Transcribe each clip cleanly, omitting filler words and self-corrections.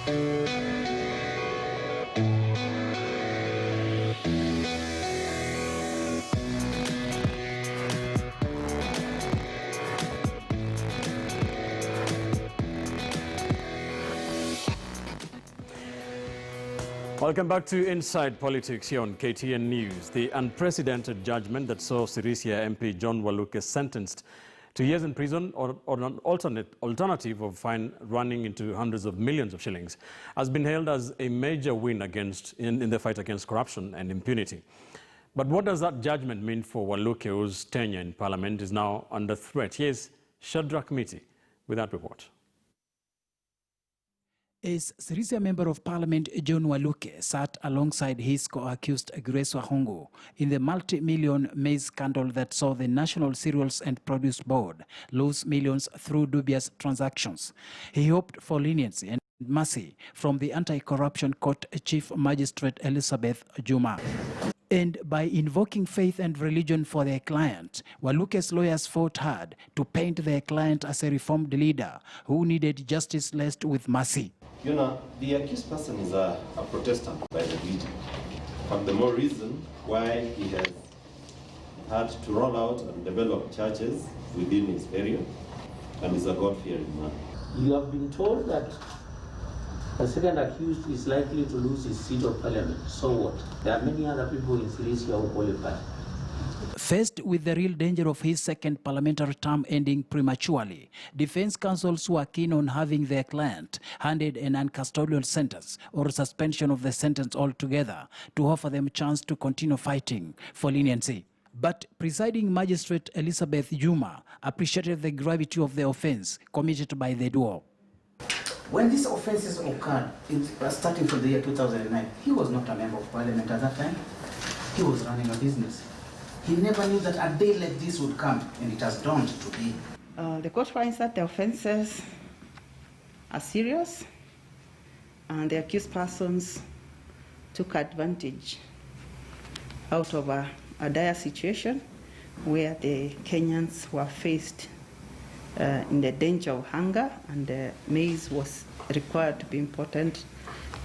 Welcome back to Inside Politics here on KTN News. The unprecedented judgment that saw Sirisia MP John Waluke sentenced to years in prison or an alternative of fine running into hundreds of millions of shillings has been hailed as a major win in the fight against corruption and impunity. But what does that judgment mean for Waluke, whose tenure in Parliament is now under threat? Here's Shadrach Miti with that report. As Sirisia Member of Parliament John Waluke sat alongside his co-accused Grace Wahungu in the multi-million maize scandal that saw the National Cereals and Produce Board lose millions through dubious transactions, he hoped for leniency and mercy from the Anti-Corruption Court Chief Magistrate Elizabeth Juma. And by invoking faith and religion for their client, Waluke's lawyers fought hard to paint their client as a reformed leader who needed justice laced with mercy. You know, the accused person is a Protestant by religion. But the more reason why he has had to roll out and develop churches within his area, and is a God-fearing man. You have been told that the second accused is likely to lose his seat of parliament. So what? There are many other people in Sirisia who qualify. Faced with the real danger of his second parliamentary term ending prematurely, defense counsels were keen on having their client handed an uncustodial sentence or suspension of the sentence altogether to offer them a chance to continue fighting for leniency. But presiding magistrate Elizabeth Juma appreciated the gravity of the offense committed by the duo. When these offenses occurred, starting from the year 2009, he was not a member of parliament at that time. He was running a business. He never knew that a day like this would come, and it has dawned to be. The court finds that the offenses are serious, and the accused persons took advantage out of a dire situation where the Kenyans were faced in the danger of hunger, and maize was required to be important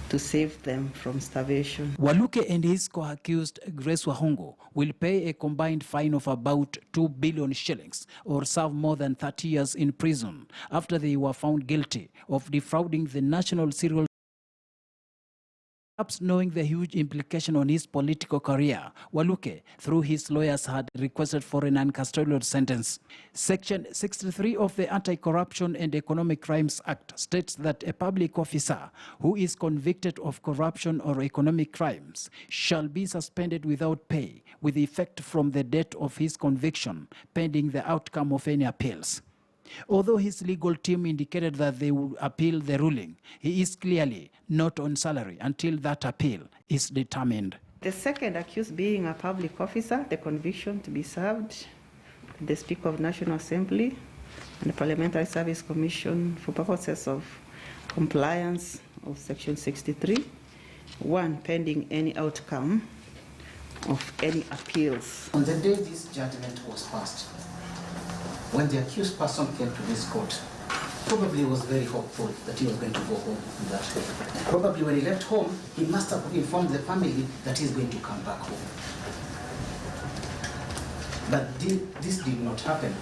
to save them from starvation. Waluke and his co-accused Grace Wahungu will pay a combined fine of about 2 billion shillings or serve more than 30 years in prison after they were found guilty of defrauding the National Cereals. Perhaps knowing the huge implication on his political career, Waluke, through his lawyers, had requested for an uncustodial sentence. Section 63 of the Anti-Corruption and Economic Crimes Act states that a public officer who is convicted of corruption or economic crimes shall be suspended without pay with effect from the date of his conviction, pending the outcome of any appeals. Although his legal team indicated that they would appeal the ruling, he is clearly not on salary until that appeal is determined. The second accused being a public officer, the conviction to be served, the Speaker of National Assembly and the Parliamentary Service Commission for purposes of compliance of Section 63, one, pending any outcome of any appeals. On the day this judgment was passed, when the accused person came to this court, probably was very hopeful that he was going to go home in that way. Probably when he left home, he must have informed the family that he's going to come back home. But this did not happen.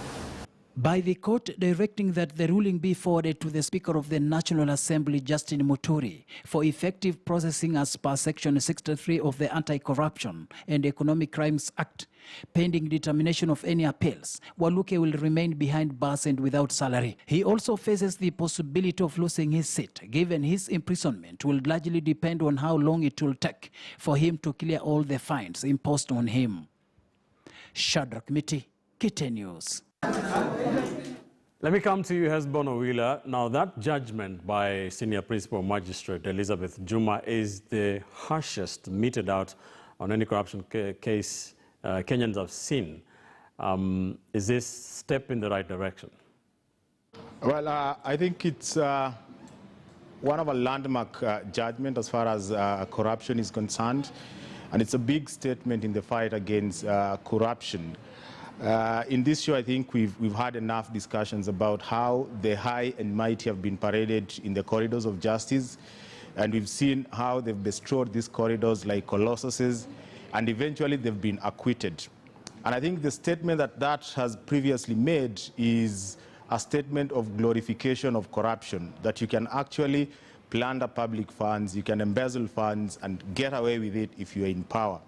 By the court directing that the ruling be forwarded to the Speaker of the National Assembly, Justin Muturi, for effective processing as per Section 63 of the Anti-Corruption and Economic Crimes Act, pending determination of any appeals, Waluke will remain behind bars and without salary. He also faces the possibility of losing his seat, given his imprisonment will largely depend on how long it will take for him to clear all the fines imposed on him. Shadrach Miti, KTN News. Let me come to you, Hesbon Wheeler. Now, that judgment by Senior Principal Magistrate Elizabeth Juma is the harshest meted out on any corruption case Kenyans have seen. Is this step in the right direction? Well, I think it's one of a landmark judgment as far as corruption is concerned, and it's a big statement in the fight against corruption. In this show, I think we've had enough discussions about how the high and mighty have been paraded in the corridors of justice. And we've seen how they've bestrode these corridors like colossuses, and eventually they've been acquitted. And I think the statement that that has previously made is a statement of glorification of corruption, that you can actually plunder public funds, you can embezzle funds and get away with it if you're in power.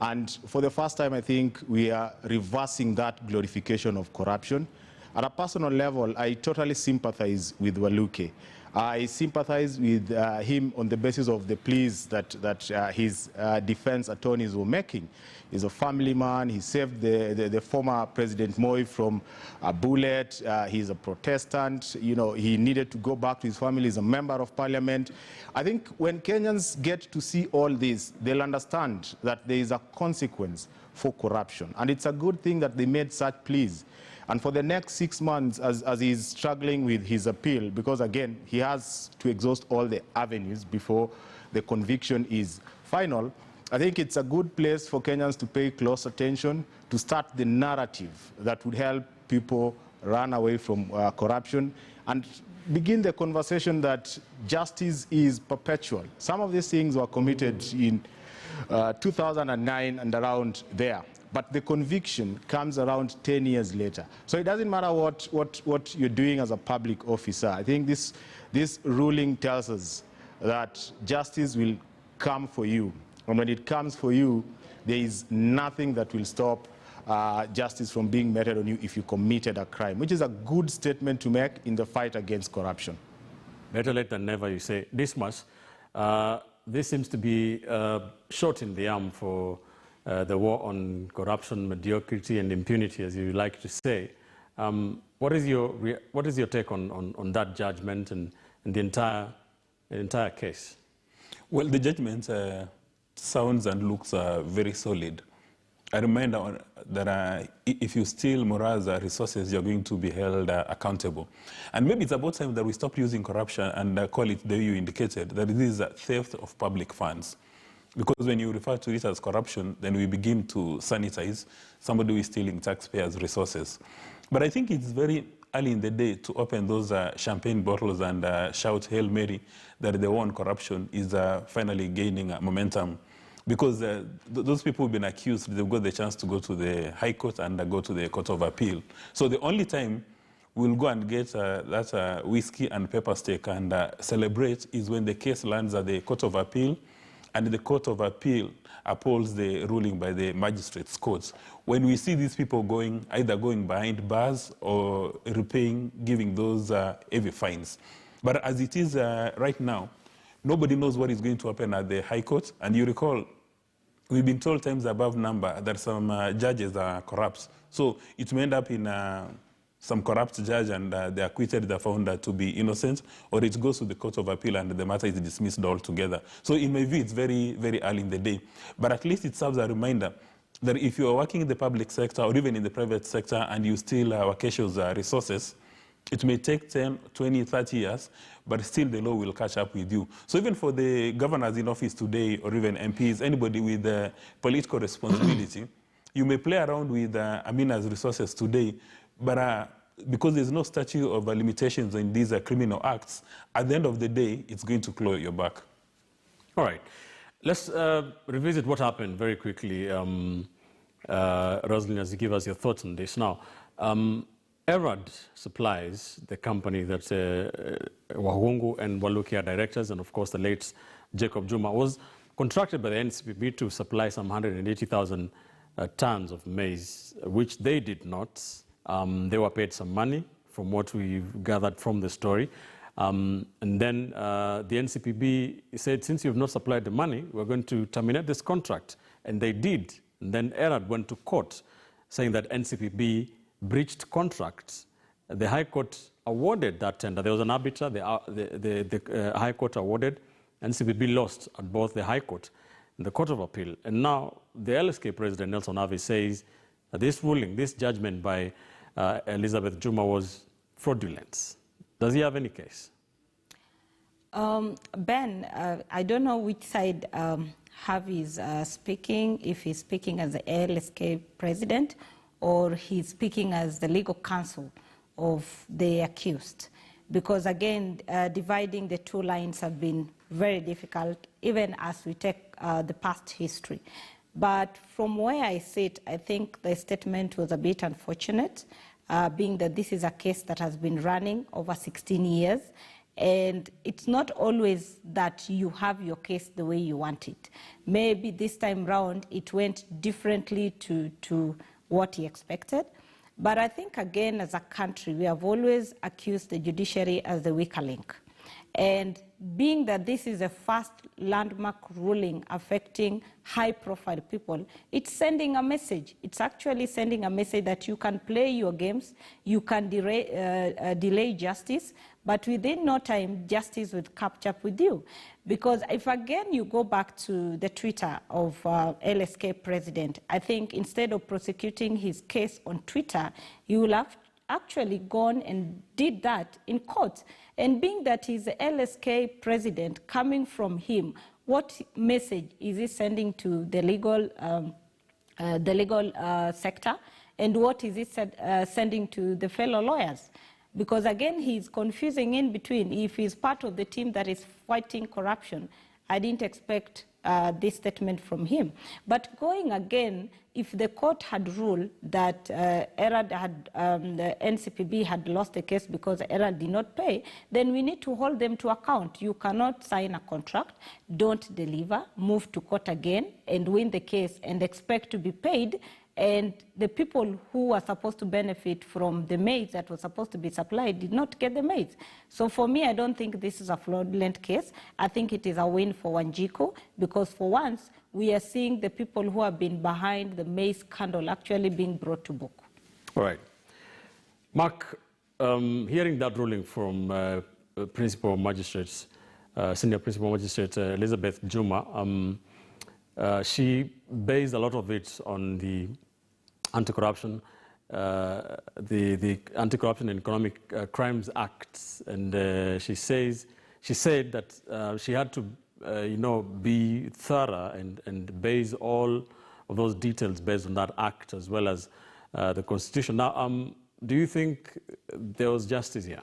And for the first time, I think we are reversing that glorification of corruption. At a personal level, I totally sympathize with Waluke. I sympathize with him on the basis of the pleas that his defense attorneys were making. He's a family man. He saved the former President Moi from a bullet. He's a Protestant. You know, he needed to go back to his family. He's a member of parliament. I think when Kenyans get to see all this, they'll understand that there is a consequence for corruption. And it's a good thing that they made such pleas. And for the next 6 months, as he's struggling with his appeal, because again, he has to exhaust all the avenues before the conviction is final, I think it's a good place for Kenyans to pay close attention, to start the narrative that would help people run away from corruption and begin the conversation that justice is perpetual. Some of these things were committed in 2009 and around there. But the conviction comes around 10 years later. So it doesn't matter what you're doing as a public officer. I think this ruling tells us that justice will come for you. And when it comes for you, there is nothing that will stop justice from being meted on you if you committed a crime, which is a good statement to make in the fight against corruption. Better late than never, you say. This much. This seems to be shot in the arm for the war on corruption, mediocrity, and impunity, as you like to say. What is your take on that judgment and the entire case? Well, the judgment sounds and looks very solid. A reminder that if you steal Mora's resources, you're going to be held accountable. And maybe it's about time that we stop using corruption and call it the way you indicated, that it is a theft of public funds. Because when you refer to it as corruption, then we begin to sanitize somebody who is stealing taxpayers' resources. But I think it's very early in the day to open those champagne bottles and shout Hail Mary that the war on corruption is finally gaining momentum. Because those people who've been accused, they've got the chance to go to the High Court and go to the Court of Appeal. So the only time we'll go and get that whiskey and pepper steak and celebrate is when the case lands at the Court of Appeal, and the Court of Appeal upholds the ruling by the magistrates' courts. When we see these people either going behind bars or repaying, giving those heavy fines. But as it is right now, nobody knows what is going to happen at the High Court. And you recall, we've been told times above number that some judges are corrupt. So it may end up in some corrupt judge and they acquitted the founder to be innocent, or it goes to the Court of Appeal and the matter is dismissed altogether. So in my view, it's very, very early in the day. But at least it serves a reminder that if you are working in the public sector or even in the private sector and you steal vacacious resources, it may take 10, 20, 30 years, but still the law will catch up with you. So even for the governors in office today, or even MPs, anybody with political responsibility, you may play around with Amina's resources today, but because there's no statute of limitations in these criminal acts, at the end of the day, it's going to claw your back. All right. Let's revisit what happened very quickly. Rosalind, as you give us your thoughts on this. Now, Erad Supplies, the company that Wahungu and Waluke are directors, and of course the late Jacob Juma, was contracted by the NCPB to supply some 180,000 tons of maize, which they did not. They were paid some money, from what we've gathered from the story. And then the NCPB said, since you've not supplied the money, we're going to terminate this contract. And they did. And then Erad went to court, saying that NCPB breached contracts. The High Court awarded that tender. There was an arbiter, the High Court awarded. NCPB lost at both the High Court and the Court of Appeal. And now the LSK President, Nelson Havi, says that this ruling, this judgment by Elizabeth Juma was fraudulent. Does he have any case? Ben, I don't know which side Havi is speaking, if he's speaking as the LSK president or he's speaking as the legal counsel of the accused. because again, dividing the two lines have been very difficult, even as we take the past history. But from where I sit, I think the statement was a bit unfortunate, being that this is a case that has been running over 16 years. And it's not always that you have your case the way you want it. Maybe this time round it went differently to what he expected. But I think, again, as a country, we have always accused the judiciary as the weaker link. And being that this is a first landmark ruling affecting high-profile people, it's sending a message. It's actually sending a message that you can play your games, you can delay justice, but within no time, justice will catch up with you. Because if, again, you go back to the Twitter of LSK president, I think instead of prosecuting his case on Twitter, he will have actually gone and did that in court. And being that he's the LSK president, coming from him, what message is he sending to the legal sector? And what is he sending to the fellow lawyers? Because again, he's confusing in between. If he's part of the team that is fighting corruption, I didn't expect this statement from him. But going again, if the court had ruled that the NCPB had lost the case because ERA did not pay, then we need to hold them to account. You cannot sign a contract, don't deliver, move to court again, and win the case and expect to be paid. And the people who were supposed to benefit from the maize that was supposed to be supplied did not get the maize. So for me, I don't think this is a fraudulent case. I think it is a win for Wanjiku, because for once, we are seeing the people who have been behind the maize scandal actually being brought to book. All right. Mark, hearing that ruling from Principal Magistrates, Senior Principal Magistrate Elizabeth Juma, she based a lot of it on the anti-corruption, the Anti-Corruption and Economic Crimes Act, and she said that she had to, be thorough and base all of those details based on that act as well as the Constitution. Now, do you think there was justice here?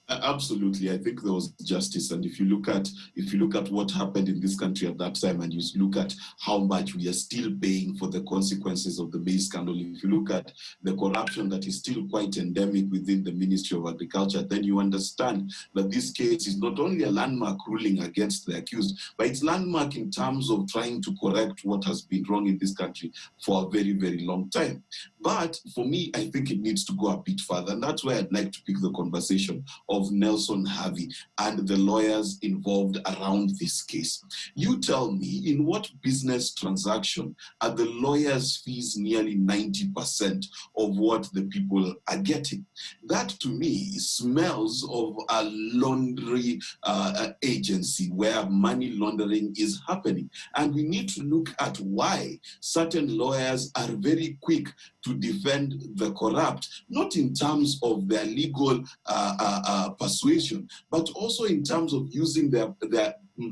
Absolutely, I think there was justice, and if you look at what happened in this country at that time, and you look at how much we are still paying for the consequences of the maize scandal, if you look at the corruption that is still quite endemic within the Ministry of Agriculture, then you understand that this case is not only a landmark ruling against the accused, but it's landmark in terms of trying to correct what has been wrong in this country for a very, very long time. But for me, I think it needs to go a bit further, and that's where I'd like to pick the conversation of Nelson Harvey and the lawyers involved around this case. You tell me, in what business transaction are the lawyers' fees nearly 90% of what the people are getting? That, to me, smells of a laundry agency where money laundering is happening. And we need to look at why certain lawyers are very quick to defend the corrupt, not in terms of their legal persuasion, but also in terms of using their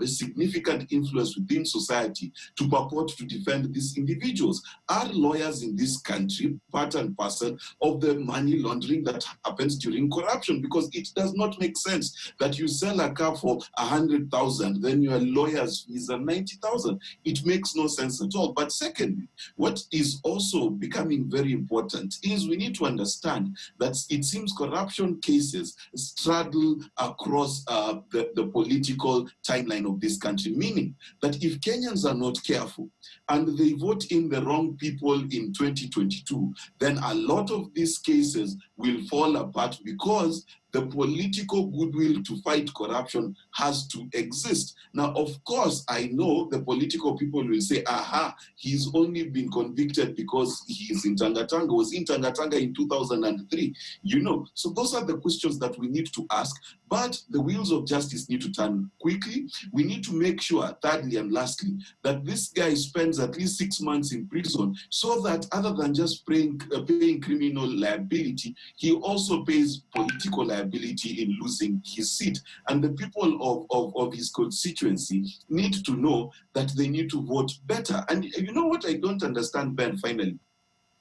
significant influence within society to purport to defend these individuals. Are lawyers in this country part and parcel of the money laundering that happens during corruption? Because it does not make sense that you sell a car for 100,000, then your lawyer's fees are 90,000. It makes no sense at all. But secondly, what is also becoming very important is we need to understand that it seems corruption cases straddle across the political timeline of this country, meaning that if Kenyans are not careful and they vote in the wrong people in 2022, then a lot of these cases will fall apart because the political goodwill to fight corruption has to exist. Now, of course, I know the political people will say, aha, he's only been convicted because he's in Tangatanga, was in Tangatanga in 2003, So those are the questions that we need to ask, but the wheels of justice need to turn quickly. We need to make sure, thirdly and lastly, that this guy spends at least 6 months in prison so that other than just paying criminal liability, he also pays political liability in losing his seat. And the people of his constituency need to know that they need to vote better. And you know what I don't understand, Ben, finally?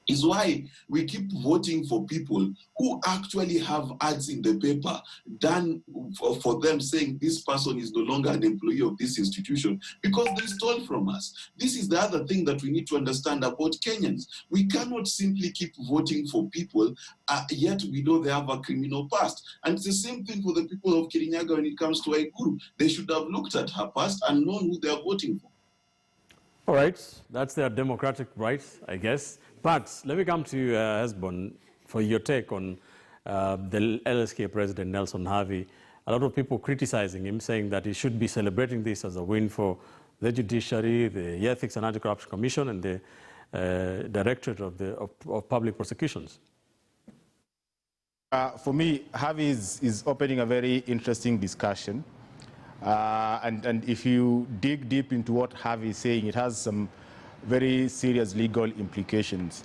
is why we keep voting for people who actually have ads in the paper done for them saying this person is no longer an employee of this institution because they stole from us. This is the other thing that we need to understand about Kenyans. We cannot simply keep voting for people, yet we know they have a criminal past. And it's the same thing for the people of Kirinyaga when it comes to Aikuru. They should have looked at her past and known who they are voting for. All right, that's their democratic right, I guess. But let me come to Hesbon for your take on the LSK president, Nelson Havi. A lot of people criticizing him, saying that he should be celebrating this as a win for the judiciary, the Ethics and Anti-Corruption Commission, and the Directorate of Public Prosecutions. For me, Havi is opening a very interesting discussion. And if you dig deep into what Havi is saying, it has some very serious legal implications.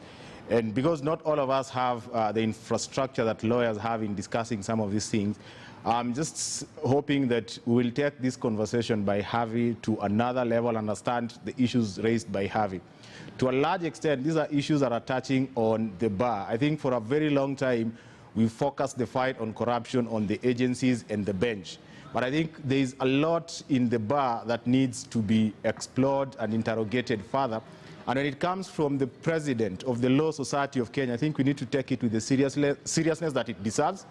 And because not all of us have the infrastructure that lawyers have in discussing some of these things, I'm just hoping that we will take this conversation by Havi to another level, understand the issues raised by Havi. To a large extent, these are issues that are touching on the bar. I think for a very long time, we focused the fight on corruption on the agencies and the bench. But I think there is a lot in the bar that needs to be explored and interrogated further. And when it comes from the president of the Law Society of Kenya, I think we need to take it with the seriousness that it deserves,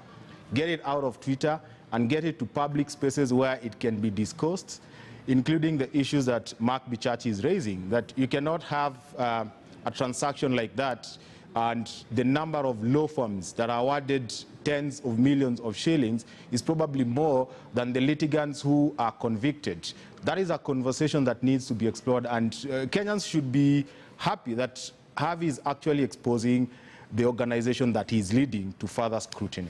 get it out of Twitter, and get it to public spaces where it can be discussed, including the issues that Mark Bichachi is raising, that you cannot have a transaction like that and the number of law firms that are awarded tens of millions of shillings is probably more than the litigants who are convicted. That is a conversation that needs to be explored, and Kenyans should be happy that Havi is actually exposing the organization that he's leading to further scrutiny.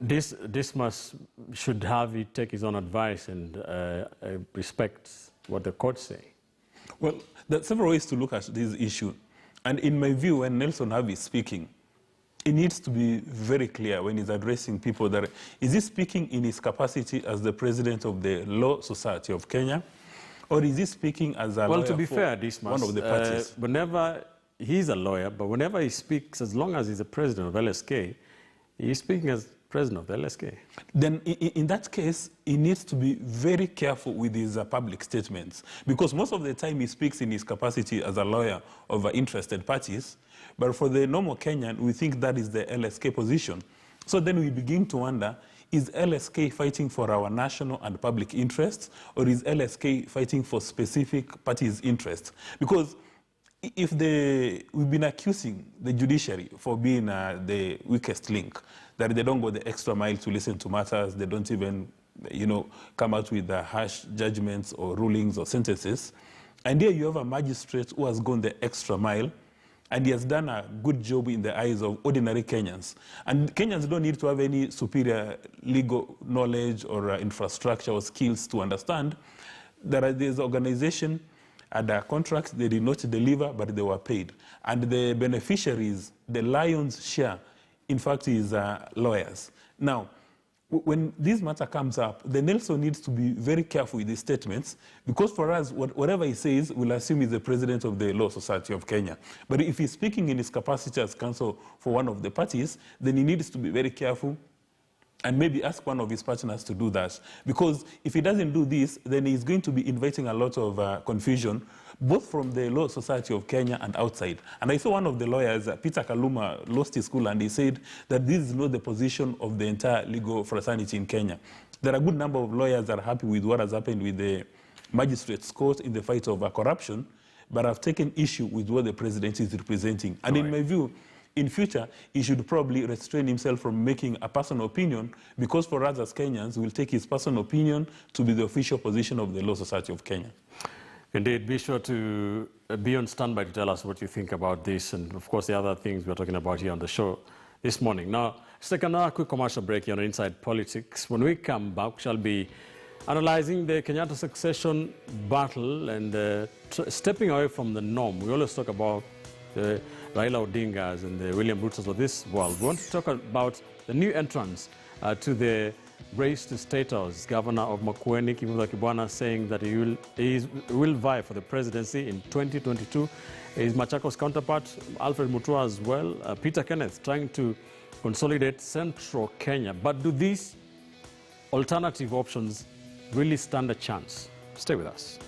Should Havi take his own advice and respect what the courts say? Well, there are several ways to look at this issue. And in my view, when Nelson Havi is speaking, it needs to be very clear when he's addressing people that, is he speaking in his capacity as the president of the Law Society of Kenya, or is he speaking as a lawyer to be for fair, one of the parties? Whenever he's a lawyer, but whenever he speaks, as long as he's the president of LSK, he's speaking as president of the LSK. Then in that case, he needs to be very careful with his public statements, because most of the time he speaks in his capacity as a lawyer of interested parties, but for the normal Kenyan, we think that is the LSK position. So then we begin to wonder, is LSK fighting for our national and public interests, or is LSK fighting for specific parties' interests? Because if we've been accusing the judiciary for being the weakest link, that they don't go the extra mile to listen to matters, they don't even, come out with harsh judgments or rulings or sentences. And here you have a magistrate who has gone the extra mile, and he has done a good job in the eyes of ordinary Kenyans. And Kenyans don't need to have any superior legal knowledge or infrastructure or skills to understand that there's an organization and a contract they did not deliver, but they were paid. And the beneficiaries, the lion's share, in fact, is lawyers. Now, when this matter comes up, the Nelson needs to be very careful with his statements, because for us, whatever he says, we'll assume he's the president of the Law Society of Kenya. But if he's speaking in his capacity as counsel for one of the parties, then he needs to be very careful and maybe ask one of his partners to do that. Because if he doesn't do this, then he's going to be inviting a lot of confusion, both from the Law Society of Kenya and outside. And I saw one of the lawyers, Peter Kaluma, lost his school, and he said that this is not the position of the entire legal fraternity in Kenya. There are a good number of lawyers that are happy with what has happened with the magistrates' court in the fight of corruption, but have taken issue with what the president is representing. And in my view, in future, he should probably restrain himself from making a personal opinion, because for us as Kenyans, we'll take his personal opinion to be the official position of the Law Society of Kenya. Indeed, be sure to be on standby to tell us what you think about this, and of course the other things we're talking about here on the show this morning. Now, let's take another quick commercial break here on Inside Politics. When we come back, we shall be analyzing the Kenyatta succession battle and stepping away from the norm. We always talk about the Raila Odingas and the William Rutos of this world. We want to talk about the new entrants to the raised to status. Governor of Makueni, Kivutha Kibwana, saying that he will vie for the presidency in 2022. His Machakos counterpart, Alfred Mutua as well. Peter Kenneth trying to consolidate central Kenya. But do these alternative options really stand a chance? Stay with us.